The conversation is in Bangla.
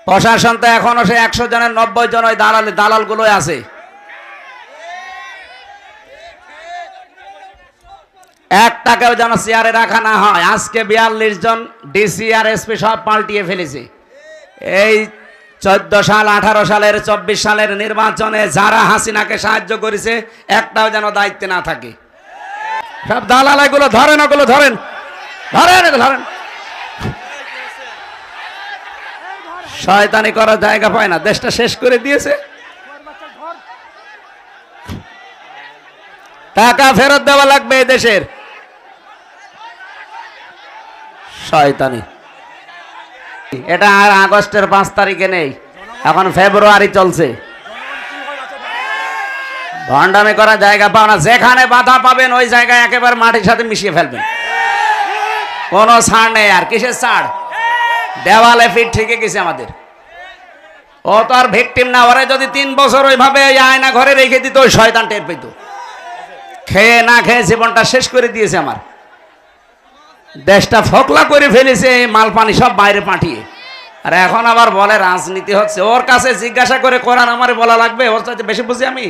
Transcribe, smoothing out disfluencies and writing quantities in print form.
প্রশাসন তো এখনো সে 100 জনের 90 জন ওই দালালগুলো আছে। একটাকেও যেন চেয়ারে রাখা না হয়। আজকে 42 জন ডিসি আর এসপি সব পাল্টিয়ে ফেলেছে। এই 14 সাল 18 সালের 24 সালের নির্বাচনে যারা হাসিনাকে সাহায্য করেছে একটাও যেন দায়িত্বে না থাকে। সব দালাল এগুলো ধরেন, ওগুলো ধরেন, ধরেন, ধরেন। শয়তানি করার জায়গা পায় না, দেশটা শেষ করে দিয়েছে। টাকা ফেরত দেওয়া লাগবে এই দেশের। শয়তানি। এটা আর আগস্টের 5 তারিখে নেই, এখন ফেব্রুয়ারি চলছে। ভণ্ডামি করার জায়গা পাও না। যেখানে বাধা পাবেন ওই জায়গায় একেবারে মাটির সাথে মিশিয়ে ফেলবেন। কোনো ছাড় নেই। আর কিসের ছাড়? দেওয়ালে পিঠ ঠেকে গেছে আমাদের। ও তো আর ভিকটিম না। ওরে যদি 3 বছর ওইভাবে আয়না ঘরে রেখে দিত ওই শয়তান টের পেত। খেয়ে না খেয়ে জীবনটা শেষ করে দিয়েছে আমার। দেশটা ফকলা করে ফেলেছে মাল পানি সব বাইরে পাঠিয়ে। আর এখন আবার বলে রাজনীতি হচ্ছে। ওর কাছে জিজ্ঞাসা করে কোরআন আমারে বলা লাগবে? ওর চাইতে বেশি বুঝি আমি।